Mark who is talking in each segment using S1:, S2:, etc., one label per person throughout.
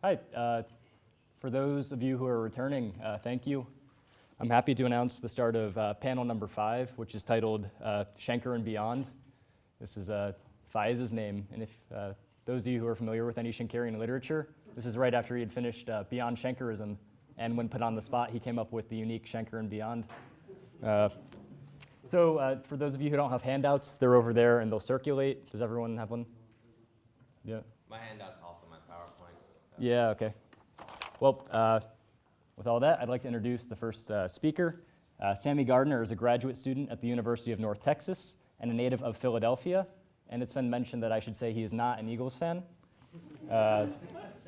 S1: Hi. For those of you who are returning, thank you. I'm happy to announce the start of panel number 5, which is titled Schenker and Beyond. This is Faiz's name, and if those of you who are familiar with any Schenkerian literature, this is right after he had finished Beyond Schenkerism, and when put on the spot, he came up with the unique Schenker and Beyond. So for those of you who don't have handouts, they're over there and they'll circulate. Does everyone have one? Yeah.
S2: My handout's also my PowerPoint.
S1: Yeah, okay. Well, with all that, I'd like to introduce the first speaker. Sammy Gardner is a graduate student at the University of North Texas and a native of Philadelphia. And it's been mentioned that I should say he is not an Eagles fan.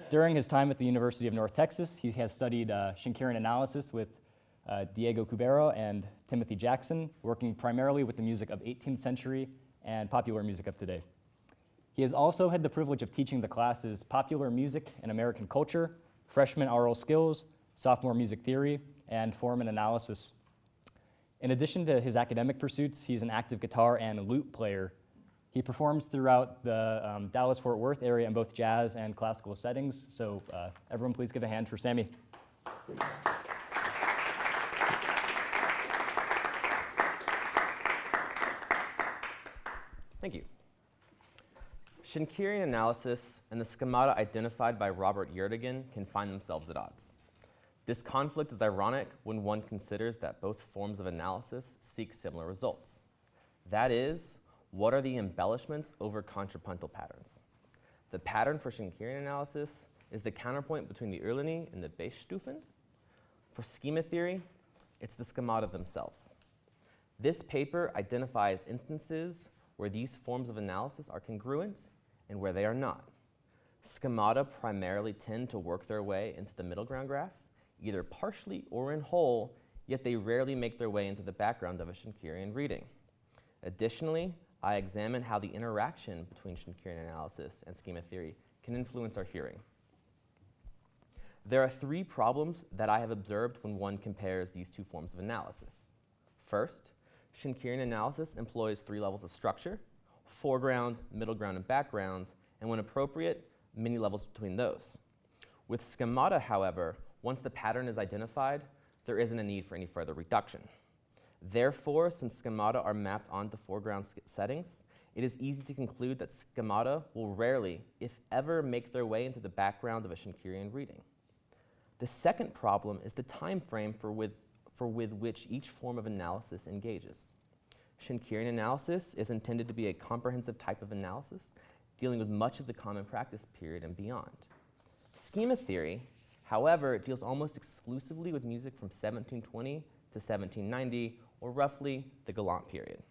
S1: During his time at the University of North Texas, he has studied Schenkerian analysis with Diego Cubero and Timothy Jackson, working primarily with the music of 18th century and popular music of today. He has also had the privilege of teaching the classes Popular Music and American Culture, Freshman Aural Skills, Sophomore Music Theory, and Form and Analysis. In addition to his academic pursuits, he's an active guitar and lute player. He performs throughout the Dallas-Fort Worth area in both jazz and classical settings. So everyone please give a hand for Sammy.
S2: Thank you. Schenkerian analysis and the schemata identified by Robert Yertigan can find themselves at odds. This conflict is ironic when one considers that both forms of analysis seek similar results. That is, what are the embellishments over contrapuntal patterns? The pattern for Schenkerian analysis is the counterpoint between the Urlini and the Beistufen. For schema theory, it's the schemata themselves. This paper identifies instances where these forms of analysis are congruent and where they are not. Schemata primarily tend to work their way into the middle ground graph, either partially or in whole, yet they rarely make their way into the background of a Schenkerian reading. Additionally, I examine how the interaction between Schenkerian analysis and schema theory can influence our hearing. There are 3 problems that I have observed when one compares these 2 forms of analysis. First, Schenkerian analysis employs 3 levels of structure: foreground, middle ground, and background, and when appropriate, many levels between those. With schemata, however, once the pattern is identified, there isn't a need for any further reduction. Therefore, since schemata are mapped onto foreground settings, it is easy to conclude that schemata will rarely, if ever, make their way into the background of a Schenkerian reading. The second problem is the time frame for which each form of analysis engages. Schenkerian analysis is intended to be a comprehensive type of analysis, dealing with much of the common practice period and beyond. Schema theory, however, deals almost exclusively with music from 1720 to 1790, or roughly the Galant period.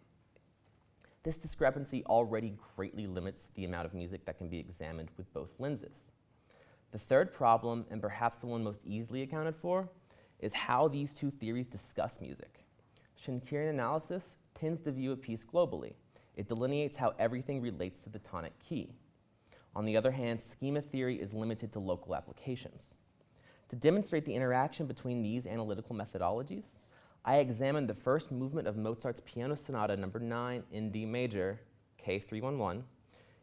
S2: This discrepancy already greatly limits the amount of music that can be examined with both lenses. The third problem, and perhaps the one most easily accounted for, is how these 2 theories discuss music. Schenkerian analysis tends to view a piece globally. It delineates how everything relates to the tonic key. On the other hand, schema theory is limited to local applications. To demonstrate the interaction between these analytical methodologies, I examined the first movement of Mozart's Piano Sonata No. 9 in D major, K311.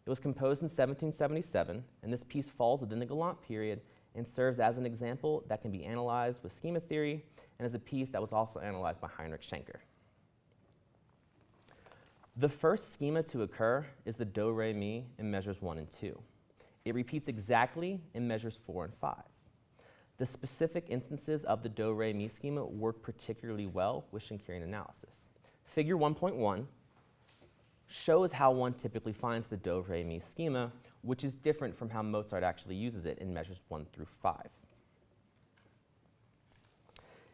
S2: It was composed in 1777, and this piece falls within the Galant period and serves as an example that can be analyzed with schema theory and as a piece that was also analyzed by Heinrich Schenker. The first schema to occur is the do, re, mi in measures 1 and 2. It repeats exactly in measures 4 and 5. The specific instances of the do, re, mi schema work particularly well with Schenkerian analysis. Figure 1.1 shows how one typically finds the do, re, mi schema, which is different from how Mozart actually uses it in measures 1 through 5.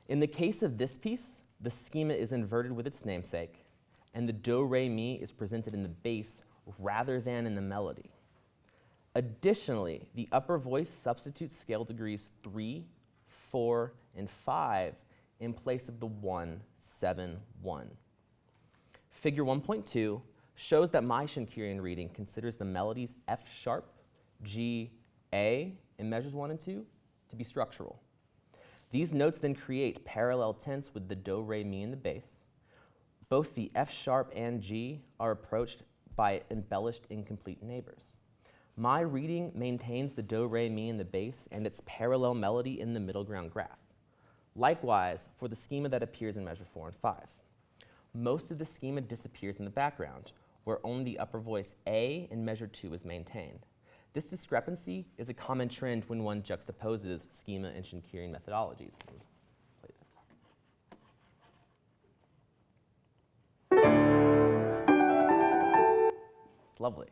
S2: In the case of this piece, the schema is inverted with its namesake, and the do, re, mi is presented in the bass rather than in the melody. Additionally, the upper voice substitutes scale degrees 3, 4, and 5 in place of the 1, 7, 1. Figure 1.2 shows that my Schenkerian reading considers the melodies F sharp, G, A in measures 1 and 2 to be structural. These notes then create parallel tense with the do, re, mi in the bass. Both the F sharp and G are approached by embellished incomplete neighbors. My reading maintains the do, re, mi in the bass and its parallel melody in the middle ground graph. Likewise, for the schema that appears in measure 4 and 5. Most of the schema disappears in the background, where only the upper voice A in measure 2 is maintained. This discrepancy is a common trend when one juxtaposes schema and Schenkerian methodologies. Play this. It's lovely.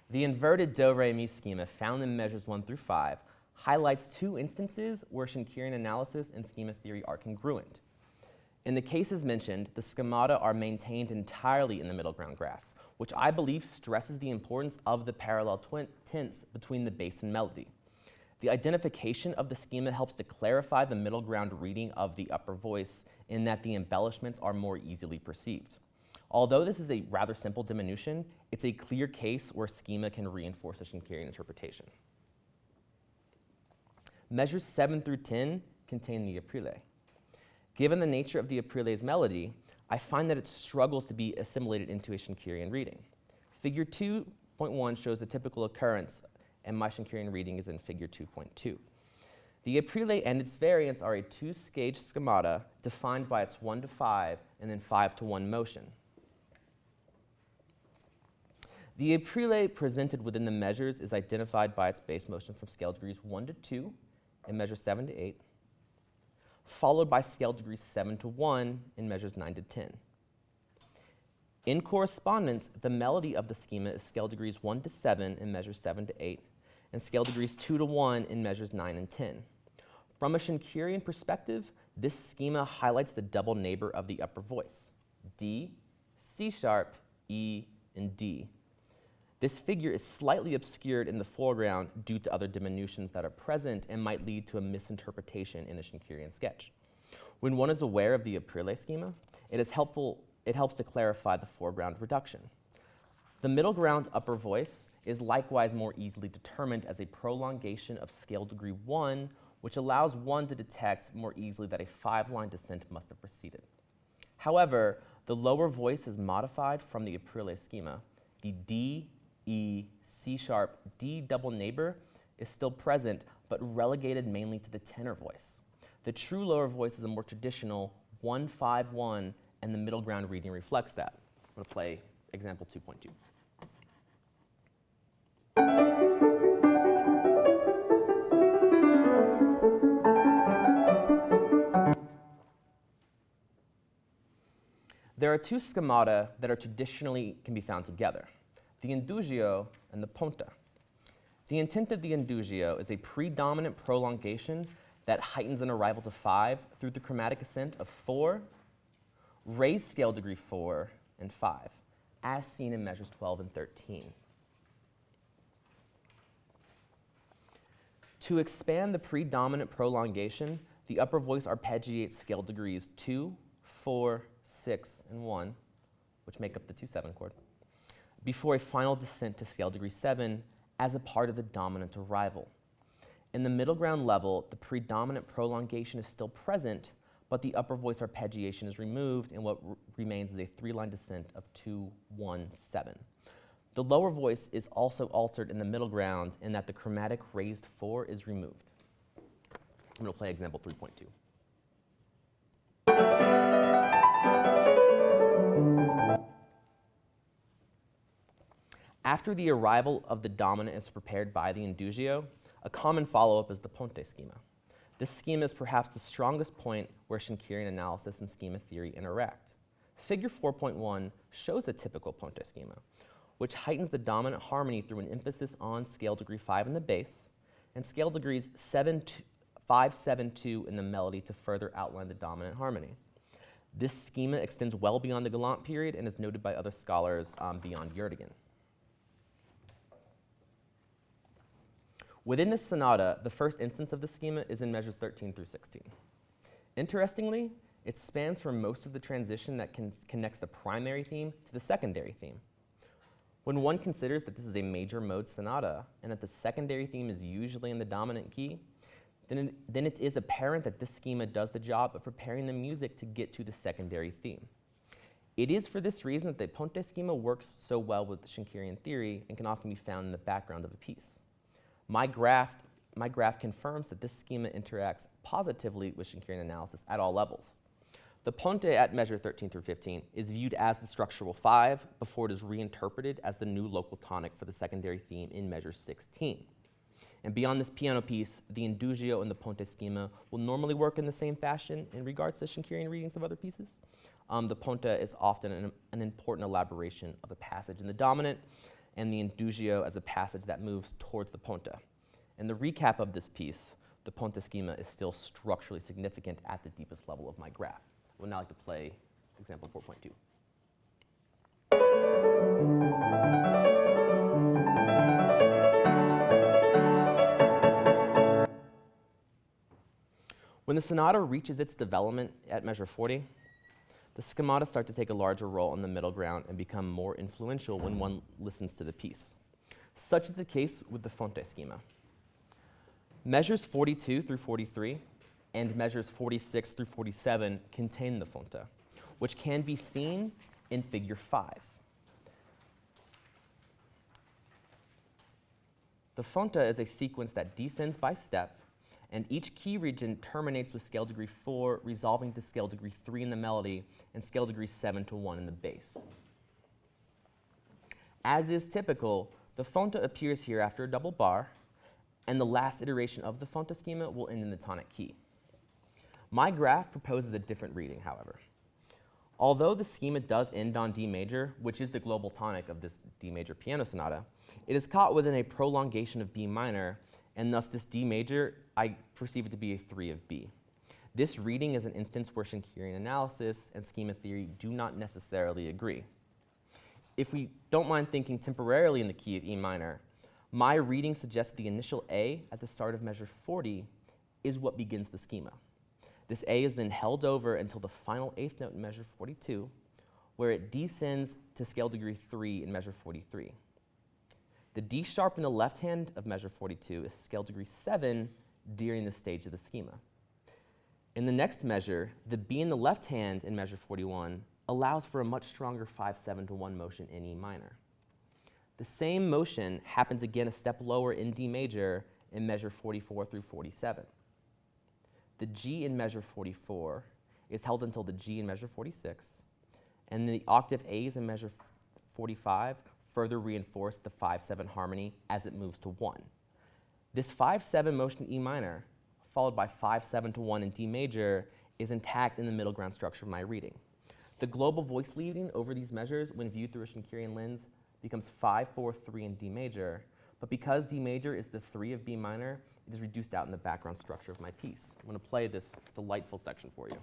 S2: The inverted do, re, mi schema found in measures 1 through 5 highlights two instances where Schenkerian analysis and schema theory are congruent. In the cases mentioned, the schemata are maintained entirely in the middle ground graph, which I believe stresses the importance of the parallel tints between the bass and melody. The identification of the schema helps to clarify the middle ground reading of the upper voice in that the embellishments are more easily perceived. Although this is a rather simple diminution, it's a clear case where schema can reinforce a Schenkerian interpretation. Measures 7 through 10 contain the aprile. Given the nature of the aprile's melody, I find that it struggles to be assimilated into a Schenkerian reading. Figure 2.1 shows a typical occurrence, and my Schenkerian reading is in figure 2.2. The aprile and its variants are a two-stage schemata defined by its 1 to 5 and then 5 to 1 motion. The aprile presented within the measures is identified by its bass motion from scale degrees 1 to 2 in measures 7 to 8, followed by scale degrees 7 to 1 in measures 9 to 10. In correspondence, the melody of the schema is scale degrees 1 to 7 in measures 7 to 8, and scale degrees 2 to 1 in measures 9 and 10. From a Schenkerian perspective, this schema highlights the double neighbor of the upper voice, D, C sharp, E, and D. This figure is slightly obscured in the foreground due to other diminutions that are present and might lead to a misinterpretation in a Schenkerian sketch. When one is aware of the aprile schema, it helps to clarify the foreground reduction. The middle ground upper voice is likewise more easily determined as a prolongation of scale degree 1, which allows one to detect more easily that a 5-line descent must have preceded. However, the lower voice is modified from the aprile schema. The D, E, C sharp, D double neighbor is still present, but relegated mainly to the tenor voice. The true lower voice is a more traditional 1-5-1, and the middle ground reading reflects that. I'm going to play example 2.2. There are two schemata that are traditionally can be found together, the indugio and the ponta. The intent of the indugio is a predominant prolongation that heightens an arrival to 5 through the chromatic ascent of 4, raised scale degree 4, and 5, as seen in measures 12 and 13. To expand the predominant prolongation, the upper voice arpeggiates scale degrees 2, 4, 6, and 1, which make up the 2/7 chord, before a final descent to scale degree 7 as a part of the dominant arrival. In the middle ground level, the predominant prolongation is still present, but the upper voice arpeggiation is removed, and what remains is a 3-line descent of 2, 1, 7. The lower voice is also altered in the middle ground in that the chromatic raised 4 is removed. I'm going to play example 3.2. After the arrival of the dominant is prepared by the indugio, a common follow-up is the ponte schema. This schema is perhaps the strongest point where Schenkerian analysis and schema theory interact. Figure 4.1 shows a typical ponte schema, which heightens the dominant harmony through an emphasis on scale degree 5 in the bass and scale degrees 5, 7, 2 in the melody to further outline the dominant harmony. This schema extends well beyond the Galant period and is noted by other scholars beyond Yurtigan. Within this sonata, the first instance of the schema is in measures 13 through 16. Interestingly, it spans for most of the transition that connects the primary theme to the secondary theme. When one considers that this is a major mode sonata and that the secondary theme is usually in the dominant key, then it is apparent that this schema does the job of preparing the music to get to the secondary theme. It is for this reason that the Ponte schema works so well with the Schenkerian theory and can often be found in the background of a piece. My graph confirms that this schema interacts positively with Schenkerian analysis at all levels. The Ponte at measure 13 through 15 is viewed as the structural 5 before it is reinterpreted as the new local tonic for the secondary theme in measure 16. And beyond this piano piece, the Indugio and the Ponte schema will normally work in the same fashion in regards to Schenkerian readings of other pieces. The Ponte is often an important elaboration of a passage in the dominant, and the Indugio as a passage that moves towards the Ponte. In the recap of this piece, the Ponte schema is still structurally significant at the deepest level of my graph. I would now like to play example 4.2. When the sonata reaches its development at measure 40, the schemata start to take a larger role in the middle ground and become more influential when one listens to the piece. Such is the case with the Fonte schema. Measures 42 through 43 and measures 46 through 47 contain the Fonte, which can be seen in figure 5. The Fonte is a sequence that descends by step, and each key region terminates with scale degree 4, resolving to scale degree 3 in the melody and scale degree 7 to 1 in the bass. As is typical, the Fonte appears here after a double bar, and the last iteration of the Fonte schema will end in the tonic key. My graph proposes a different reading, however. Although the schema does end on D major, which is the global tonic of this D major piano sonata, it is caught within a prolongation of B minor, and thus this D major, I perceive it to be a 3 of B. This reading is an instance where Schenkerian analysis and schema theory do not necessarily agree. If we don't mind thinking temporarily in the key of E minor, my reading suggests the initial A at the start of measure 40 is what begins the schema. This A is then held over until the final 8th note in measure 42, where it descends to scale degree 3 in measure 43. The D sharp in the left hand of measure 42 is scale degree 7 during this stage of the schema. In the next measure, the B in the left hand in measure 41 allows for a much stronger 5-7 to 1 motion in E minor. The same motion happens again a step lower in D major in measure 44 through 47. The G in measure 44 is held until the G in measure 46, and the octave A's in measure 45 further reinforce the 5-7 harmony as it moves to 1. This 5-7 motion in E minor, followed by 5-7 to 1 in D major, is intact in the middle ground structure of my reading. The global voice leading over these measures, when viewed through a Schenkerian lens, becomes 5-4-3 in D major, but because D major is the 3 of B minor, it is reduced out in the background structure of my piece. I'm going to play this delightful section for you.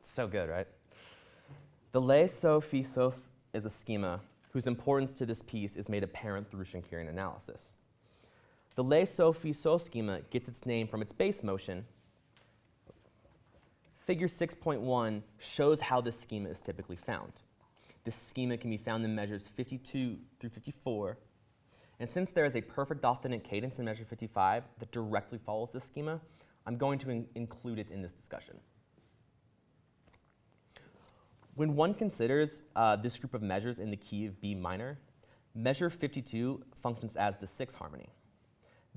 S2: So good, right? The Le, So, Fi, So is a schema whose importance to this piece is made apparent through Schenkerian analysis. The Le, So, Fi, So schema gets its name from its bass motion. Figure 6.1 shows how this schema is typically found. This schema can be found in measures 52 through 54, and since there is a perfect authentic cadence in measure 55 that directly follows this schema, I'm going to include it in this discussion. When one considers this group of measures in the key of B minor, measure 52 functions as the 6th harmony.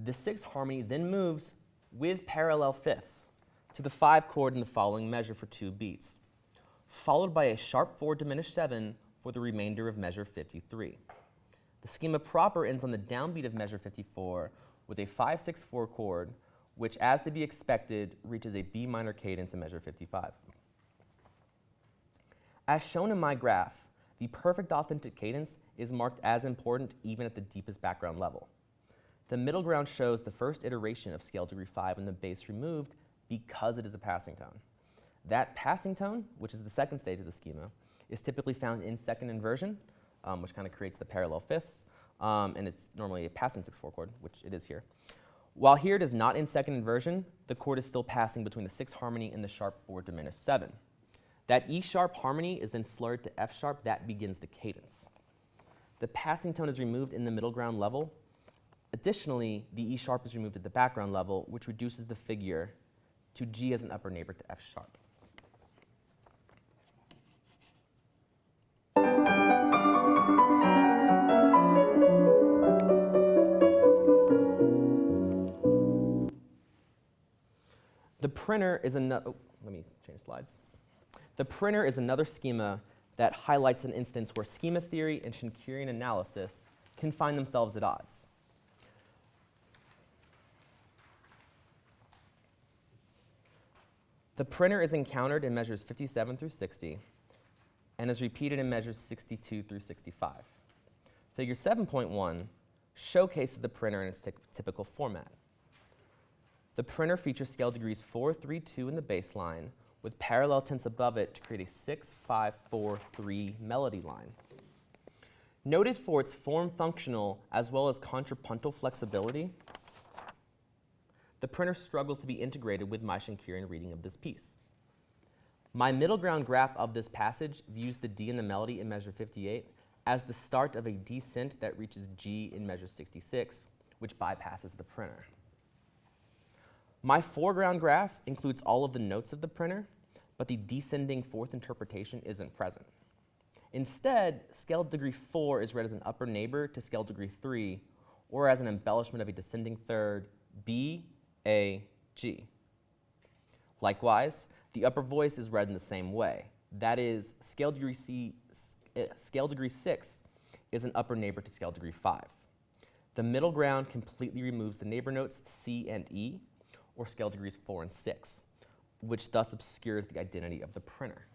S2: The 6th harmony then moves with parallel fifths to the 5 chord in the following measure for 2 beats, followed by a sharp 4 diminished 7 for the remainder of measure 53. The schema proper ends on the downbeat of measure 54 with a 5-6-4 chord, which, as to be expected, reaches a B minor cadence in measure 55. As shown in my graph, the perfect authentic cadence is marked as important even at the deepest background level. The middle ground shows the first iteration of scale degree 5 and the bass removed because it is a passing tone. That passing tone, which is the second stage of the schema, is typically found in second inversion, which kind of creates the parallel fifths, and it's normally a passing 6-4 chord, which it is here. While here it is not in second inversion, the chord is still passing between the 6th harmony and the sharp 4 diminished 7. That E-sharp harmony is then slurred to F-sharp. That begins the cadence. The passing tone is removed in the middle ground level. Additionally, the E-sharp is removed at the background level, which reduces the figure to G as an upper neighbor to F-sharp. The printer is another, let me change slides. The printer is another schema that highlights an instance where schema theory and Schenkerian analysis can find themselves at odds. The printer is encountered in measures 57 through 60 and is repeated in measures 62 through 65. Figure 7.1 showcases the printer in its typical format. The printer features scale degrees 4, 3, 2 in the baseline with parallel tenths above it to create a 6, 5, 4, 3 melody line. Noted for its form functional as well as contrapuntal flexibility, the printer struggles to be integrated with my Schenkerian reading of this piece. My middle ground graph of this passage views the D in the melody in measure 58 as the start of a descent that reaches G in measure 66, which bypasses the printer. My foreground graph includes all of the notes of the printer, but the descending fourth interpretation isn't present. Instead, scale degree 4 is read as an upper neighbor to scale degree 3, or as an embellishment of a descending third, B, A, G. Likewise, the upper voice is read in the same way. That is, scale degree 6 is an upper neighbor to scale degree 5. The middle ground completely removes the neighbor notes C and E, or scale degrees 4 and 6, which thus obscures the identity of the printer.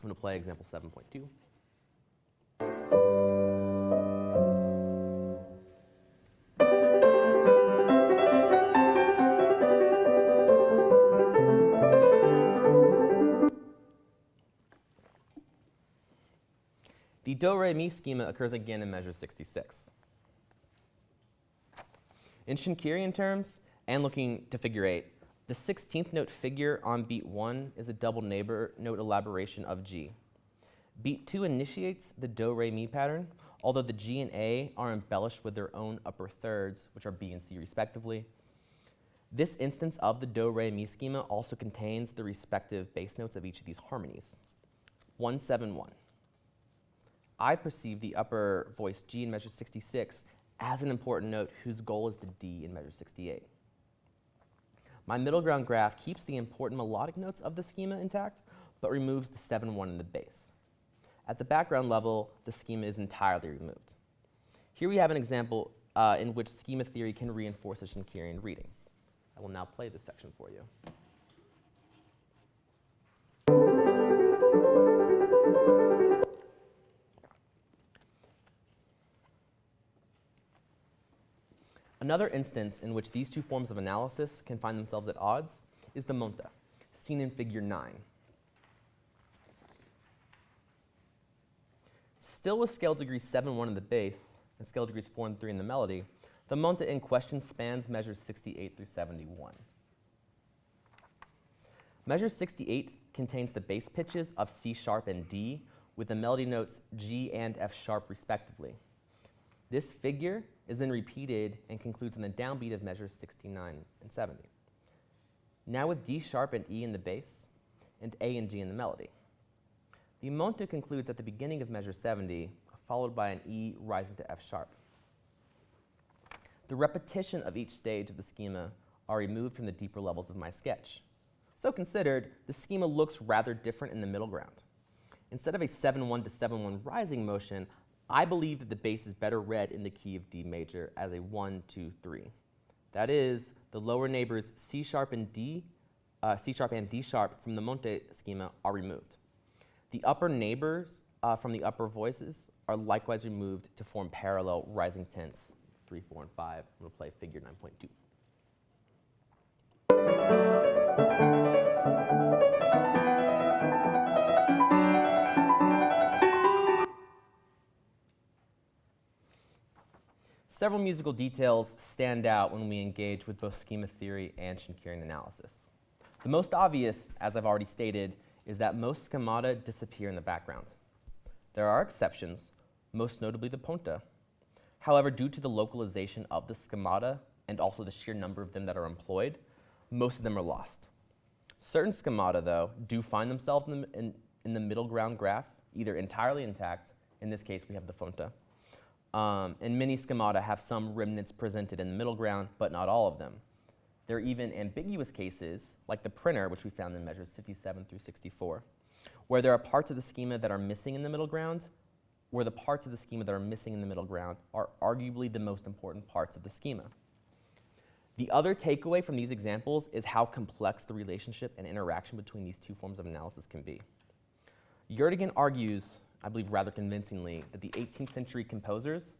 S2: I'm going to play example 7.2. The do-re-mi schema occurs again in measure 66. In Schenkerian terms, and looking to figure 8, the 16th note figure on beat 1 is a double neighbor note elaboration of G. Beat 2 initiates the do-re-mi pattern, although the G and A are embellished with their own upper thirds, which are B and C respectively. This instance of the do-re-mi schema also contains the respective bass notes of each of these harmonies. 1, 7, 1. I perceive the upper voice G in measure 66 as an important note whose goal is the D in measure 68. My middle ground graph keeps the important melodic notes of the schema intact, but removes the 7-1 in the bass. At the background level, the schema is entirely removed. Here we have an example in which schema theory can reinforce a Schenkerian reading. I will now play this section for you. Another instance in which these two forms of analysis can find themselves at odds is the monta, seen in figure 9. Still with scale degrees 7, 1 in the bass and scale degrees 4 and 3 in the melody, the monta in question spans measures 68 through 71. Measure 68 contains the bass pitches of C sharp and D with the melody notes G and F sharp respectively. This figure is then repeated and concludes in the downbeat of measures 69 and 70. Now with D sharp and E in the bass and A and G in the melody. The monta concludes at the beginning of measure 70, followed by an E rising to F sharp. The repetition of each stage of the schema are removed from the deeper levels of my sketch. So considered, the schema looks rather different in the middle ground. Instead of a 7-1 to 7-1 rising motion, I believe that the bass is better read in the key of D major as a 1, 2, 3. That is, the lower neighbors C sharp and D sharp from the monte schema are removed. The upper neighbors from the upper voices are likewise removed to form parallel rising tenths 3, 4, and 5. I'm going to play figure 9.2. Several musical details stand out when we engage with both schema theory and Schenkerian analysis. The most obvious, as I've already stated, is that most schemata disappear in the background. There are exceptions, most notably the punta. However, due to the localization of the schemata and also the sheer number of them that are employed, most of them are lost. Certain schemata, though, do find themselves in the middle ground graph, either entirely intact, in this case we have the punta, and many schemata have some remnants presented in the middle ground, but not all of them. There are even ambiguous cases, like the printer, which we found in measures 57 through 64, where there are parts of the schema that are missing in the middle ground, where the parts of the schema that are missing in the middle ground are arguably the most important parts of the schema. The other takeaway from these examples is how complex the relationship and interaction between these two forms of analysis can be. Yurdigan argues, I believe rather convincingly, that the 18th century composers,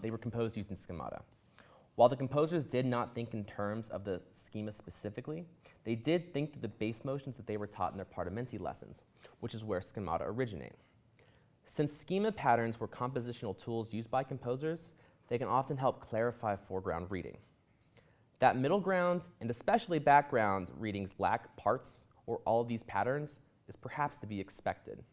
S2: they were composed using schemata. While the composers did not think in terms of the schema specifically, they did think through the base motions that they were taught in their Partimenti lessons, which is where schemata originate. Since schema patterns were compositional tools used by composers, they can often help clarify foreground reading. That middle ground and especially background readings lack parts or all of these patterns is perhaps to be expected.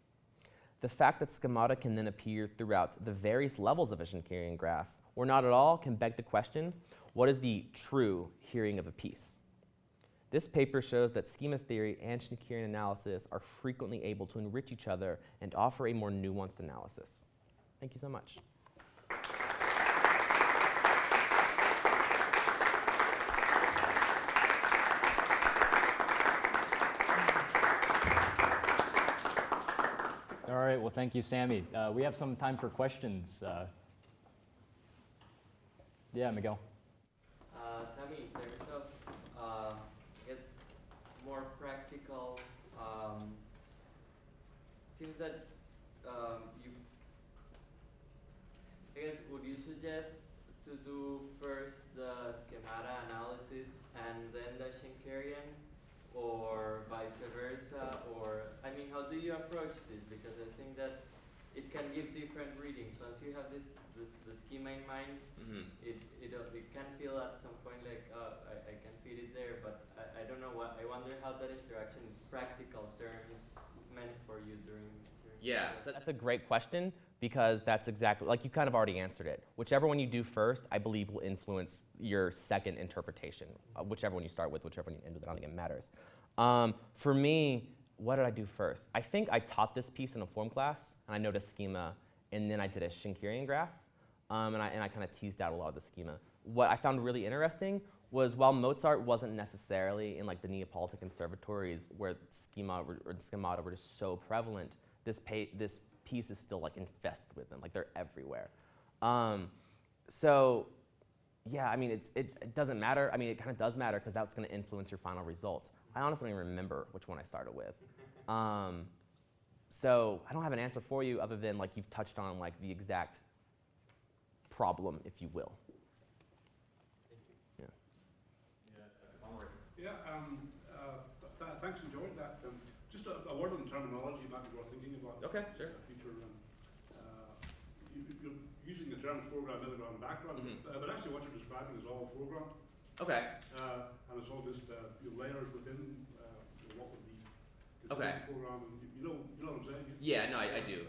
S2: The fact that schemata can then appear throughout the various levels of a Schenkerian graph, or not at all, can beg the question, what is the true hearing of a piece? This paper shows that schema theory and Schenkerian analysis are frequently able to enrich each other and offer a more nuanced analysis. Thank you so much.
S1: All right, well, thank you, Sammy. We have some time for questions. Yeah, Miguel.
S3: Sammy, in terms of, I guess, more practical, it seems that would you suggest to do first the schemata analysis and then the Schenkerian, or vice versa, or, I mean, how do you approach this? Because I think that it can give different readings. Once you have the schema in mind, it can feel at some point like, I can fit it there, but I don't know what, I wonder how that interaction in practical terms meant for you during
S2: Yeah, so that's a great question, because that's exactly, like you kind of already answered it. Whichever one you do first, I believe will influence your second interpretation. Whichever one you start with, whichever one you end with, I don't think it matters. For me, what did I do first? I think I taught this piece in a form class, and I noticed schema, and then I did a Schenkerian graph, and I kind of teased out a lot of the schema. What I found really interesting was while Mozart wasn't necessarily in like the Neapolitan conservatories where schemata were just so prevalent, this piece is still like infested with them, like they're everywhere. So yeah, I mean, it doesn't matter. I mean, it kind of does matter because that's going to influence your final results. I honestly don't even remember which one I started with. So I don't have an answer for you other than like you've touched on like the exact problem, if you will. Yeah.
S4: Yeah. Thanks, enjoyed that. Just a word on terminology might be worth thinking about.
S2: Okay, sure.
S4: Future. You're using the terms foreground, middle ground, and background, but actually what you're describing is all foreground.
S2: Okay.
S4: And it's all just your layers within what would be
S2: Okay.
S4: foreground. And you know what I'm saying?
S2: Yeah, no, I do.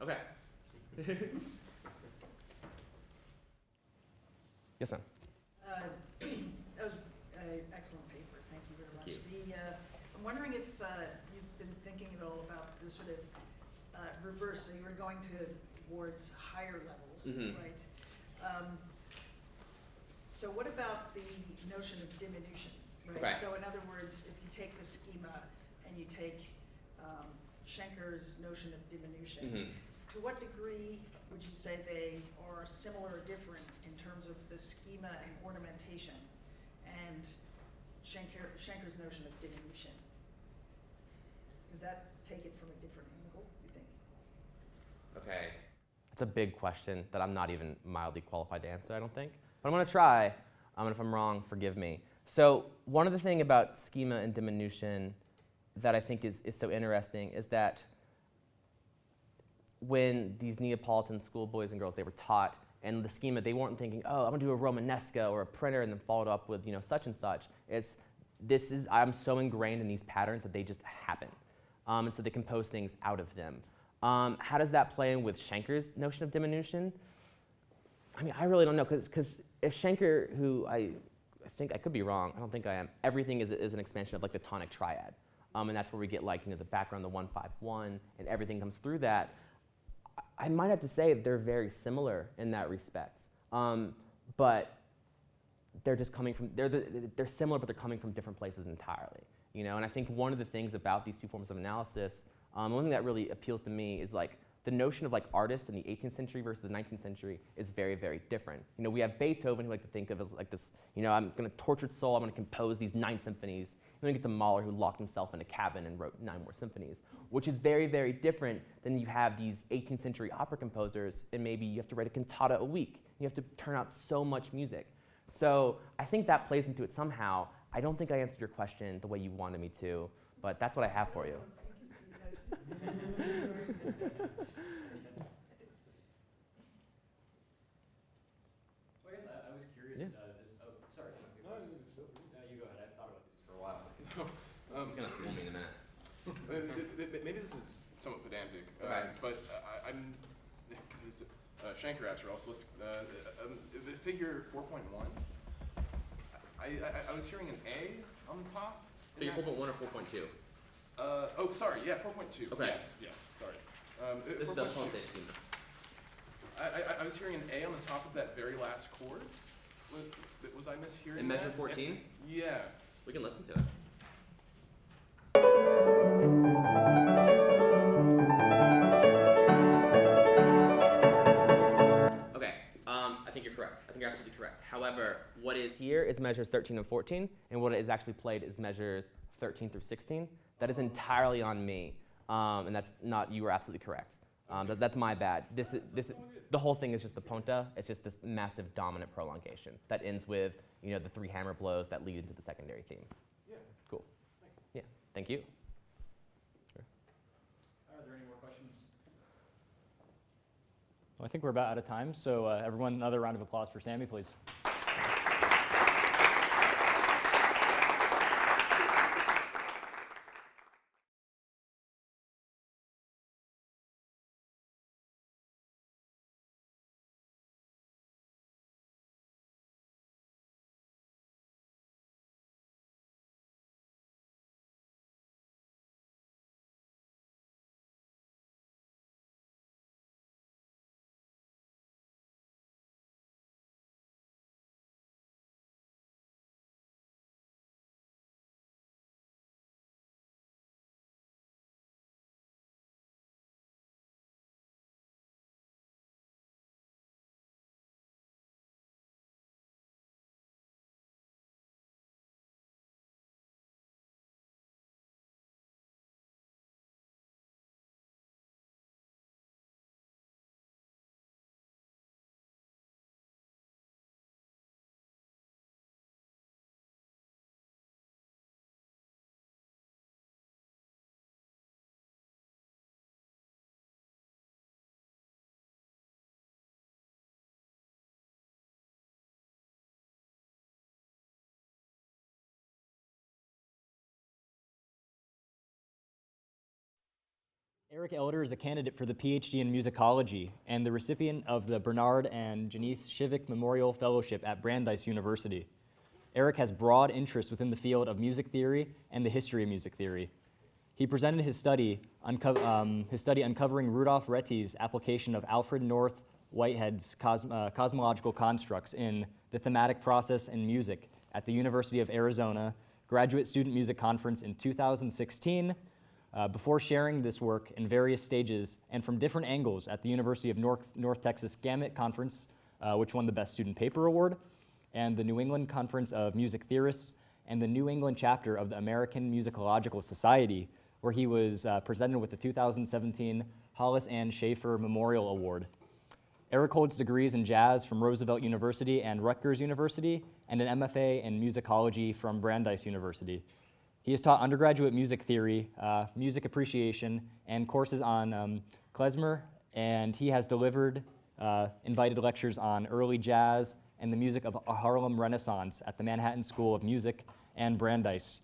S2: Okay. Yes, ma'am.
S5: That was an excellent paper. Thank you very much. I'm wondering if you've been thinking at all about the sort of reverse. So you were going towards higher levels, right? So what about the notion of diminution, right?
S2: Okay.
S5: So in other words, if you take the schema and you take Schenker's notion of diminution, to what degree would you say they are similar or different in terms of the schema and ornamentation and Schenker's notion of diminution? Does that take it from a different angle, do you think?
S2: Okay. It's a big question that I'm not even mildly qualified to answer, I don't think. But I'm going to try, and if I'm wrong, forgive me. So one of the things about schema and diminution that I think is so interesting is that when these Neapolitan schoolboys and girls, they were taught, and the schema, they weren't thinking, oh, I'm going to do a Romanesca or a printer and then follow it up with, you know, such and such. It's I'm so ingrained in these patterns that they just happen. And so they compose things out of them. How does that play in with Schenker's notion of diminution? I mean, I really don't know, because if Schenker, who I think I could be wrong, I don't think I am, everything is an expansion of like the tonic triad. And that's where we get like, the background, the 1-5-1, and everything comes through that. I might have to say they're very similar in that respect. But they're just coming from, they're similar, but they're coming from different places entirely. And I think one of the things about these two forms of analysis, one thing that really appeals to me is like the notion of like artists in the 18th century versus the 19th century is very, very different. We have Beethoven, who we like to think of as like this, I'm going to tortured soul, I'm going to compose these 9 symphonies. And then we get to Mahler, who locked himself in a cabin and wrote 9 more symphonies, which is very, very different than you have these 18th century opera composers, and maybe you have to write a cantata a week. You have to turn out so much music. So I think that plays into it somehow. I don't think I answered your question the way you wanted me to, but that's what I have for you.
S1: So I guess I was curious.
S2: Yeah.
S1: Sorry. No, you go ahead. I've thought about this for a while.
S2: He's going to school me in a minute.
S6: Maybe this is somewhat pedantic,
S2: Okay.
S6: but I'm this, Schenker after all. So let's the figure 4.1. I was hearing an A on the top.
S2: Figure 4.1 or 4.2?
S6: Oh, sorry. Yeah, 4.2.
S2: Okay.
S6: Yes. Sorry.
S2: This is the Ponte scheme.
S6: I was hearing an A on the top of that very last chord. Was I mishearing
S2: In measure
S6: that?
S2: 14?
S6: Yeah.
S2: We can listen to it. Okay, I think you're correct. I think you're absolutely correct. However, what is here is measures 13 and 14, and what is actually played is measures 13 through 16. That is entirely on me, and that's not, you were absolutely correct. That's my bad. The whole thing is just the ponta. It's just this massive dominant prolongation that ends with, the 3 hammer blows that lead into the secondary theme.
S6: Yeah.
S2: Cool.
S6: Thanks.
S2: Yeah, thank you.
S1: Are there any more questions? Well, I think we're about out of time, so everyone, another round of applause for Sammy, please. Eric Elder is a candidate for the PhD in musicology and the recipient of the Bernard and Janice Shivik Memorial Fellowship at Brandeis University. Eric has broad interests within the field of music theory and the history of music theory. He presented his study uncovering Rudolf Retti's application of Alfred North Whitehead's cosmological constructs in the thematic process in music at the University of Arizona Graduate Student Music Conference in 2016. Before sharing this work in various stages and from different angles at the University of North Texas Gamut Conference, which won the Best Student Paper Award, and the New England Conference of Music Theorists, and the New England chapter of the American Musicological Society, where he was presented with the 2017 Hollis Ann Schaefer Memorial Award. Eric holds degrees in jazz from Roosevelt University and Rutgers University, and an MFA in musicology from Brandeis University. He has taught undergraduate music theory, music appreciation, and courses on klezmer, and he has delivered invited lectures on early jazz and the music of a Harlem Renaissance at the Manhattan School of Music and Brandeis.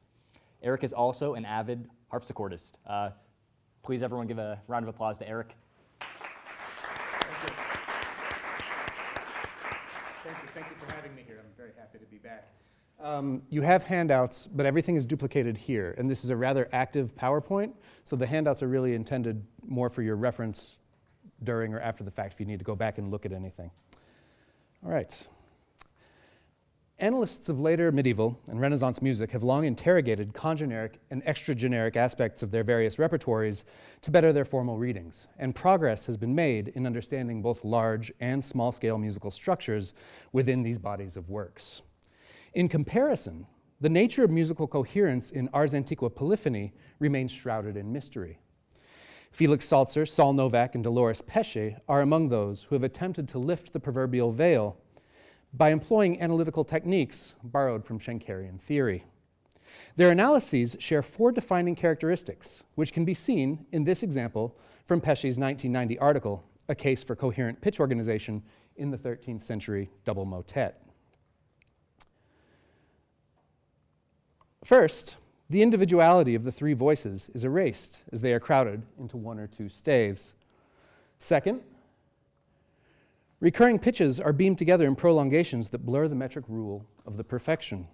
S1: Eric is also an avid harpsichordist. Please, everyone, give a round of applause to Eric.
S7: Thank you for having me here. I'm very happy to be back. You have handouts, but everything is duplicated here, and this is a rather active PowerPoint, so the handouts are really intended more for your reference during or after the fact if you need to go back and look at anything. All right. Analysts of later medieval and Renaissance music have long interrogated congeneric and extrageneric aspects of their various repertories to better their formal readings, and progress has been made in understanding both large and small-scale musical structures within these bodies of works. In comparison, the nature of musical coherence in Ars Antiqua polyphony remains shrouded in mystery. Felix Salzer, Saul Novak, and Dolores Pesce are among those who have attempted to lift the proverbial veil by employing analytical techniques borrowed from Schenkerian theory. Their analyses share 4 defining characteristics, which can be seen in this example from Pesce's 1990 article, A Case for Coherent Pitch Organization in the 13th Century Double Motet. First, the individuality of the 3 voices is erased as they are crowded into 1 or 2 staves. Second, recurring pitches are beamed together in prolongations that blur the metric rule of the perfection.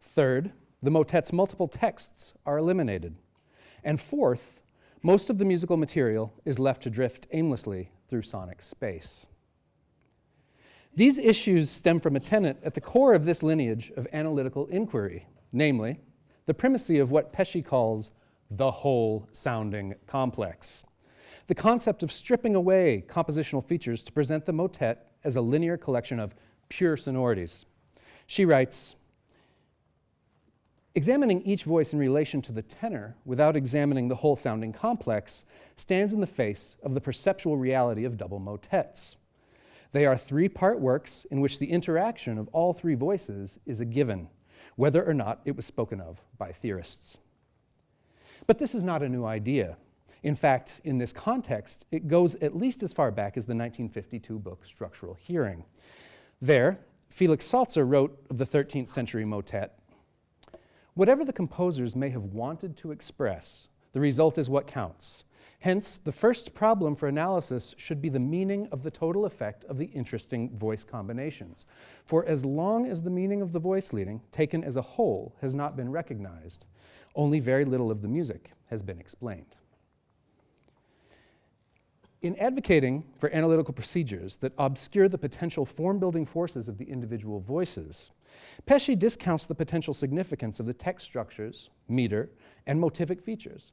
S7: Third, the motet's multiple texts are eliminated. And fourth, most of the musical material is left to drift aimlessly through sonic space. These issues stem from a tenet at the core of this lineage of analytical inquiry, namely, the primacy of what Pesce calls the whole sounding complex. The concept of stripping away compositional features to present the motet as a linear collection of pure sonorities. She writes, examining each voice in relation to the tenor without examining the whole sounding complex stands in the face of the perceptual reality of double motets. They are 3-part works in which the interaction of all 3 voices is a given, whether or not it was spoken of by theorists. But this is not a new idea. In fact, in this context, it goes at least as far back as the 1952 book Structural Hearing. There, Felix Salzer wrote of the 13th century motet, whatever the composers may have wanted to express, the result is what counts. Hence, the first problem for analysis should be the meaning of the total effect of the interesting voice combinations. For as long as the meaning of the voice leading, taken as a whole, has not been recognized, only very little of the music has been explained. In advocating for analytical procedures that obscure the potential form-building forces of the individual voices, Pesce discounts the potential significance of the text structures, meter, and motivic features,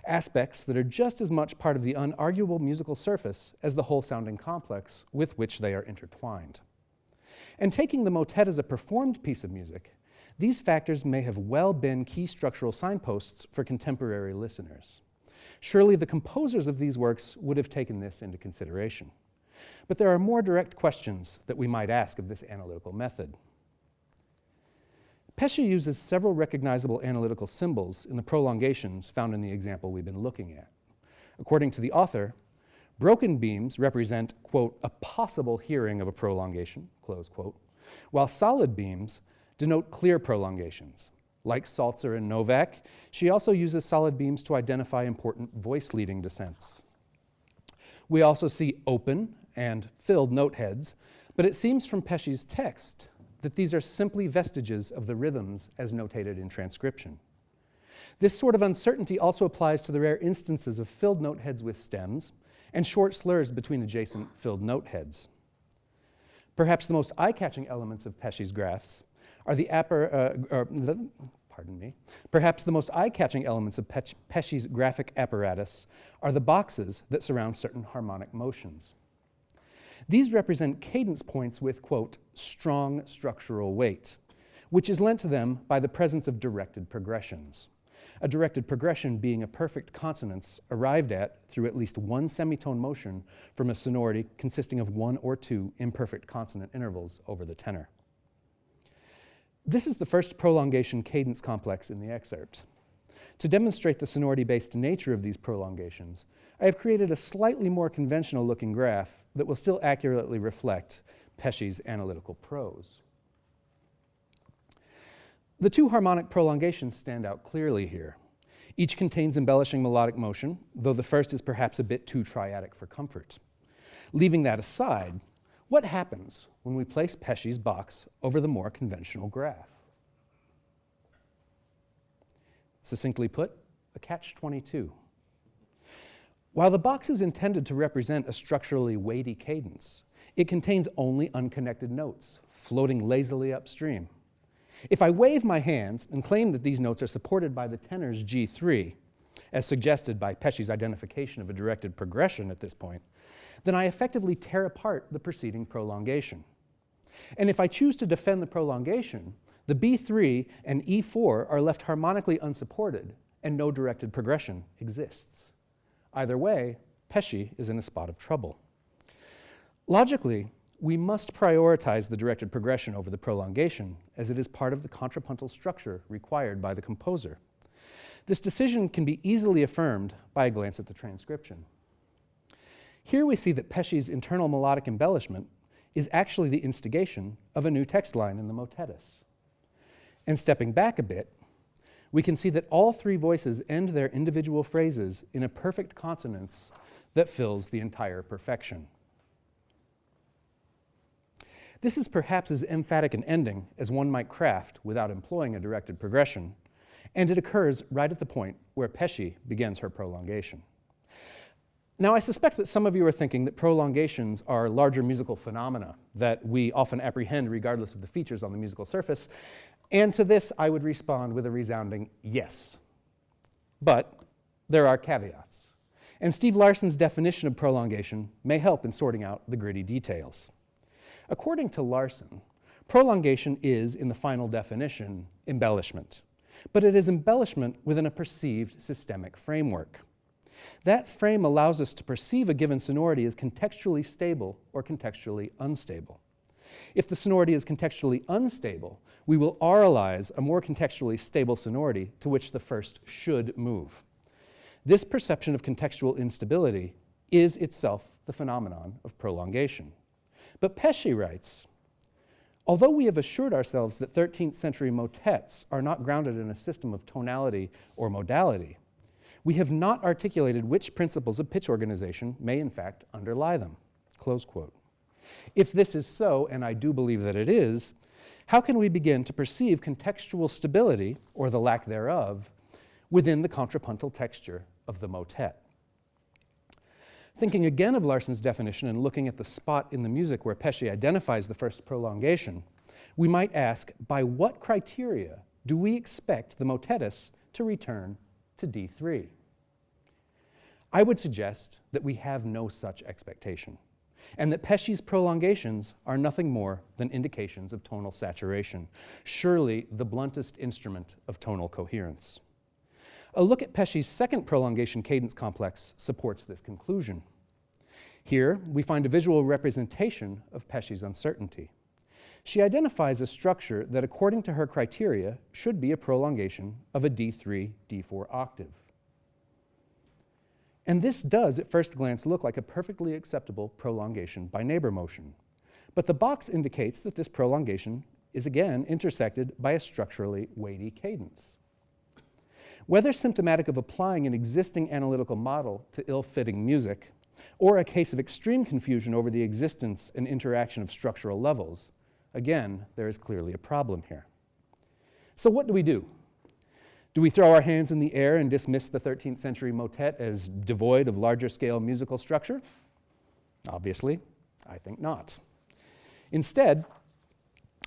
S7: aspects that are just as much part of the unarguable musical surface as the whole sounding complex with which they are intertwined. And taking the motet as a performed piece of music, these factors may have well been key structural signposts for contemporary listeners. Surely the composers of these works would have taken this into consideration. But there are more direct questions that we might ask of this analytical method. Pesce uses several recognizable analytical symbols in the prolongations found in the example we've been looking at. According to the author, broken beams represent, quote, a possible hearing of a prolongation, close quote, while solid beams denote clear prolongations. Like Salzer and Novak, she also uses solid beams to identify important voice-leading descents. We also see open and filled note heads, but it seems from Pesce's text that these are simply vestiges of the rhythms as notated in transcription. This sort of uncertainty also applies to the rare instances of filled note heads with stems and short slurs between adjacent filled note heads. Perhaps the most eye-catching elements of Pesce's graphs are Perhaps the most eye-catching elements of Pesce's graphic apparatus are the boxes that surround certain harmonic motions. These represent cadence points with, quote, strong structural weight, which is lent to them by the presence of directed progressions. A directed progression being a perfect consonance arrived at through at least one semitone motion from a sonority consisting of 1 or 2 imperfect consonant intervals over the tenor. This is the first prolongation cadence complex in the excerpt. To demonstrate the sonority-based nature of these prolongations, I have created a slightly more conventional-looking graph that will still accurately reflect Pesce's analytical prose. The two harmonic prolongations stand out clearly here. Each contains embellishing melodic motion, though the first is perhaps a bit too triadic for comfort. Leaving that aside, what happens when we place Pesce's box over the more conventional graph? Succinctly put, a catch-22. While the box is intended to represent a structurally weighty cadence, it contains only unconnected notes, floating lazily upstream. If I wave my hands and claim that these notes are supported by the tenor's G3, as suggested by Pesce's identification of a directed progression at this point, then I effectively tear apart the preceding prolongation. And if I choose to defend the prolongation, the B3 and E4 are left harmonically unsupported and no directed progression exists. Either way, Pesce is in a spot of trouble. Logically, we must prioritize the directed progression over the prolongation, as it is part of the contrapuntal structure required by the composer. This decision can be easily affirmed by a glance at the transcription. Here we see that Pesce's internal melodic embellishment is actually the instigation of a new text line in the motettus. And stepping back a bit, we can see that all three voices end their individual phrases in a perfect consonance that fills the entire perfection. This is perhaps as emphatic an ending as one might craft without employing a directed progression, and it occurs right at the point where Pesce begins her prolongation. Now, I suspect that some of you are thinking that prolongations are larger musical phenomena that we often apprehend regardless of the features on the musical surface, and to this I would respond with a resounding yes. But there are caveats, and Steve Larsen's definition of prolongation may help in sorting out the gritty details. According to Larsen, prolongation is, in the final definition, embellishment, but it is embellishment within a perceived systemic framework. That frame allows us to perceive a given sonority as contextually stable or contextually unstable. If the sonority is contextually unstable, we will auralize a more contextually stable sonority to which the first should move. This perception of contextual instability is itself the phenomenon of prolongation. But Pesce writes, although we have assured ourselves that 13th century motets are not grounded in a system of tonality or modality, we have not articulated which principles of pitch organization may in fact underlie them. Close quote. If this is so, and I do believe that it is, how can we begin to perceive contextual stability, or the lack thereof, within the contrapuntal texture of the motet? Thinking again of Larsen's definition and looking at the spot in the music where Pesce identifies the first prolongation, we might ask, by what criteria do we expect the motettus to return to D3? I would suggest that we have no such expectation, and that Pesce's prolongations are nothing more than indications of tonal saturation, surely the bluntest instrument of tonal coherence. A look at Pesce's second prolongation cadence complex supports this conclusion. Here, we find a visual representation of Pesce's uncertainty. She identifies a structure that, according to her criteria, should be a prolongation of a D3, D4 octave. And this does, at first glance, look like a perfectly acceptable prolongation by neighbor motion. But the box indicates that this prolongation is again intersected by a structurally weighty cadence. Whether symptomatic of applying an existing analytical model to ill-fitting music, or a case of extreme confusion over the existence and interaction of structural levels, again, there is clearly a problem here. So what do? Do we throw our hands in the air and dismiss the 13th century motet as devoid of larger scale musical structure? Obviously, I think not. Instead,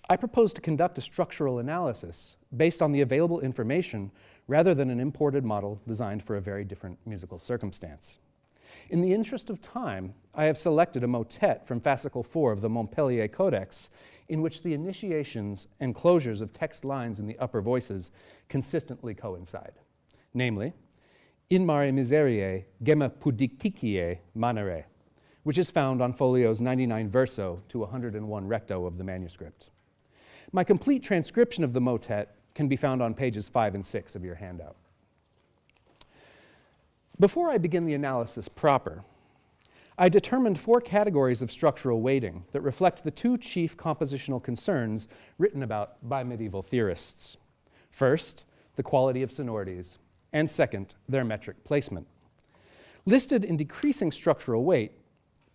S7: I propose to conduct a structural analysis based on the available information rather than an imported model designed for a very different musical circumstance. In the interest of time, I have selected a motet from fascicle 4 of the Montpellier Codex, in which the initiations and closures of text lines in the upper voices consistently coincide. Namely, In mare miseriae gemma pudicticae manere, which is found on folios 99 verso to 101 recto of the manuscript. My complete transcription of the motet can be found on pages 5 and 6 of your handout. Before I begin the analysis proper, I determined 4 categories of structural weighting that reflect the 2 chief compositional concerns written about by medieval theorists. First, the quality of sonorities, and second, their metric placement. Listed in decreasing structural weight,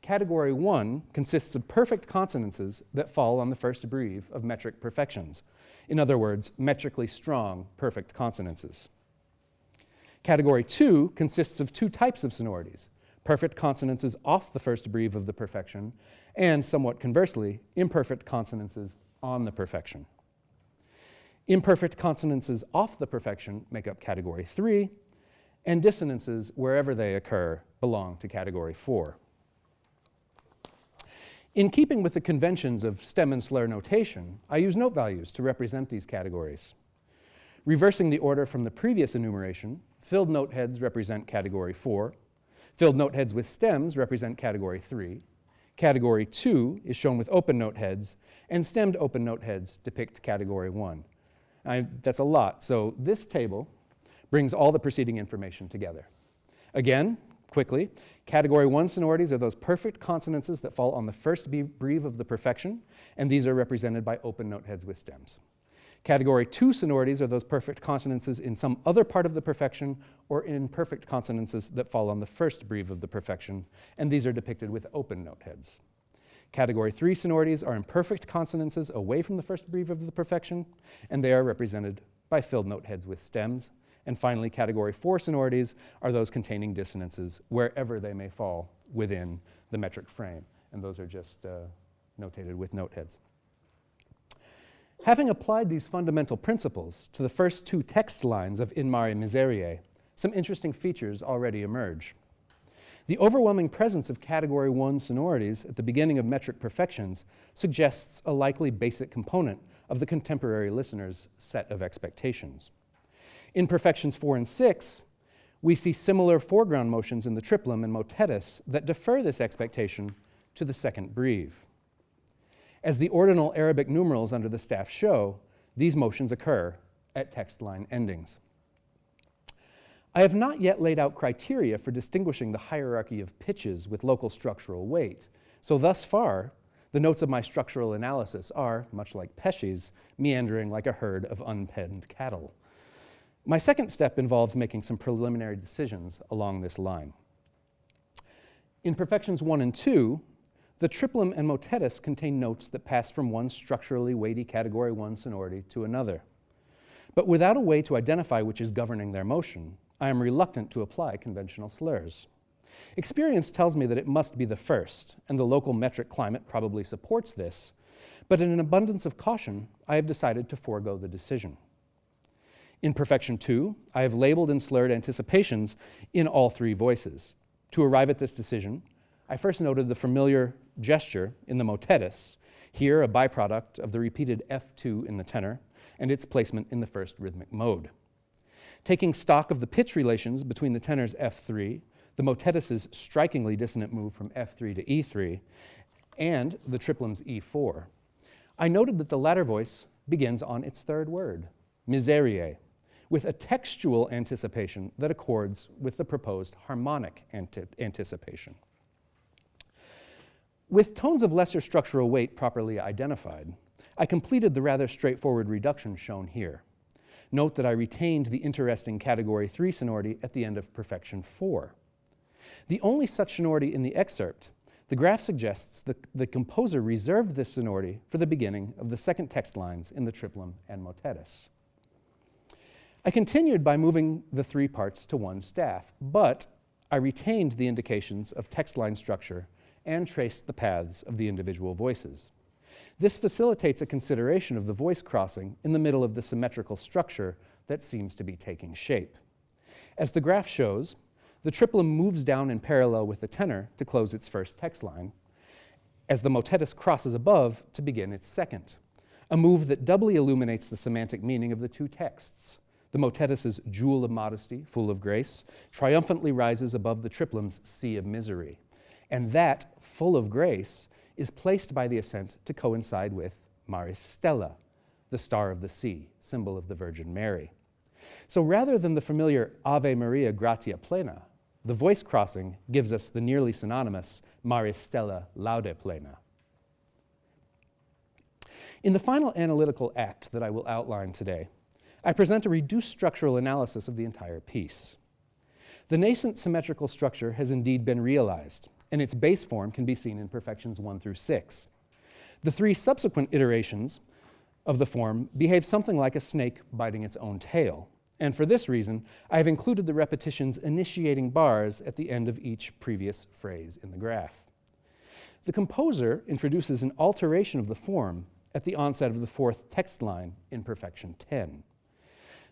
S7: Category 1 consists of perfect consonances that fall on the first breve of metric perfections. In other words, metrically strong perfect consonances. Category 2 consists of two types of sonorities, perfect consonances off the first breve of the perfection, and somewhat conversely, imperfect consonances on the perfection. Imperfect consonances off the perfection make up Category 3, and dissonances, wherever they occur, belong to Category 4. In keeping with the conventions of stem and slur notation, I use note values to represent these categories. Reversing the order from the previous enumeration, filled note heads represent Category 4, filled note heads with stems represent Category 3, Category 2 is shown with open note heads, and stemmed open note heads depict Category 1. That's a lot, so this table brings all the preceding information together. Again, quickly, Category 1 sonorities are those perfect consonances that fall on the first breve of the perfection, and these are represented by open note heads with stems. Category 2 sonorities are those perfect consonances in some other part of the perfection or in perfect consonances that fall on the first breve of the perfection, and these are depicted with open note heads. Category 3 sonorities are imperfect consonances away from the first breve of the perfection, and they are represented by filled note heads with stems. And finally, Category 4 sonorities are those containing dissonances wherever they may fall within the metric frame, and those are just notated with note heads. Having applied these fundamental principles to the first two text lines of In Mare Miseriae, some interesting features already emerge. The overwhelming presence of Category 1 sonorities at the beginning of metric perfections suggests a likely basic component of the contemporary listener's set of expectations. In perfections 4 and 6, we see similar foreground motions in the triplum and motetus that defer this expectation to the second breve. As the ordinal Arabic numerals under the staff show, these motions occur at text line endings. I have not yet laid out criteria for distinguishing the hierarchy of pitches with local structural weight, so thus far, the notes of my structural analysis are, much like Pesce's, meandering like a herd of unpenned cattle. My second step involves making some preliminary decisions along this line. In perfections 1 and 2, the triplum and motetus contain notes that pass from one structurally weighty Category 1 sonority to another. But without a way to identify which is governing their motion, I am reluctant to apply conventional slurs. Experience tells me that it must be the first, and the local metric climate probably supports this, but in an abundance of caution, I have decided to forego the decision. In perfection 2, I have labeled and slurred anticipations in all three voices. To arrive at this decision, I first noted the familiar gesture in the motetus, here a byproduct of the repeated F2 in the tenor and its placement in the first rhythmic mode. Taking stock of the pitch relations between the tenor's F3, the motetus's strikingly dissonant move from F3 to E3, and the triplum's E4, I noted that the latter voice begins on its third word, miseriae, with a textual anticipation that accords with the proposed harmonic anticipation. With tones of lesser structural weight properly identified, I completed the rather straightforward reduction shown here. Note that I retained the interesting Category 3 sonority at the end of perfection 4. The only such sonority in the excerpt, the graph suggests that the composer reserved this sonority for the beginning of the second text lines in the triplum and motetus. I continued by moving the three parts to one staff, but I retained the indications of text line structure and traced the paths of the individual voices. This facilitates a consideration of the voice crossing in the middle of the symmetrical structure that seems to be taking shape. As the graph shows, the triplum moves down in parallel with the tenor to close its first text line, as the motetus crosses above to begin its second, a move that doubly illuminates the semantic meaning of the two texts. The motetus's jewel of modesty, full of grace, triumphantly rises above the triplum's sea of misery. And that, full of grace, is placed by the ascent to coincide with Maris Stella, the star of the sea, symbol of the Virgin Mary. So rather than the familiar Ave Maria gratia plena, the voice crossing gives us the nearly synonymous Maris Stella laude plena. In the final analytical act that I will outline today, I present a reduced structural analysis of the entire piece. The nascent symmetrical structure has indeed been realized, and its base form can be seen in perfections 1 through 6. The 3 subsequent iterations of the form behave something like a snake biting its own tail, and for this reason, I have included the repetition's initiating bars at the end of each previous phrase in the graph. The composer introduces an alteration of the form at the onset of the 4th text line in perfection 10.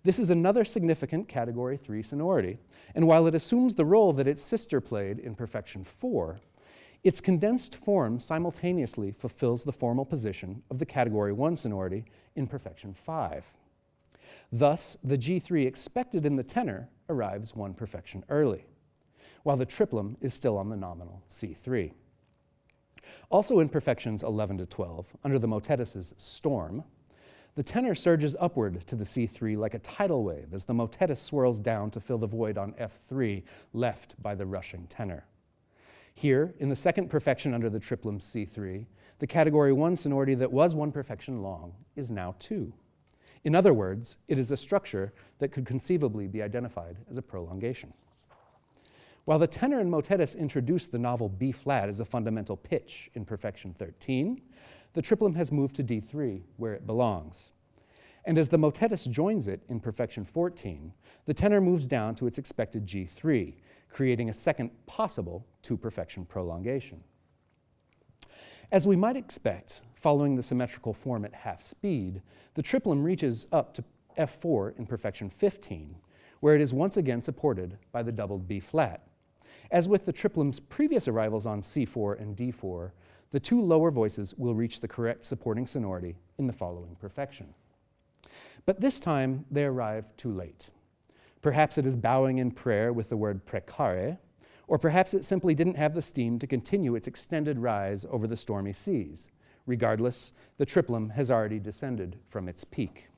S7: This is another significant category 3 sonority, and while it assumes the role that its sister played in perfection 4, its condensed form simultaneously fulfills the formal position of the category 1 sonority in perfection 5. Thus, the G3 expected in the tenor arrives 1 perfection early, while the triplum is still on the nominal C3. Also in perfections 11 to 12, under the motettis's storm, the tenor surges upward to the C3 like a tidal wave as the motettis swirls down to fill the void on F3 left by the rushing tenor. Here, in the second perfection under the triplum C3, the category 1 sonority that was 1 perfection long is now 2. In other words, it is a structure that could conceivably be identified as a prolongation. While the tenor and motettis introduced the novel B flat as a fundamental pitch in perfection 13, the triplum has moved to D3, where it belongs. And as the motettis joins it in perfection 14, the tenor moves down to its expected G3, creating a second possible 2 perfection prolongation. As we might expect, following the symmetrical form at half speed, the triplum reaches up to F4 in perfection 15, where it is once again supported by the doubled B flat. As with the triplum's previous arrivals on C4 and D4, the 2 lower voices will reach the correct supporting sonority in the following perfection. But this time, they arrive too late. Perhaps it is bowing in prayer with the word precare, or perhaps it simply didn't have the steam to continue its extended rise over the stormy seas. Regardless, the triplum has already descended from its peak.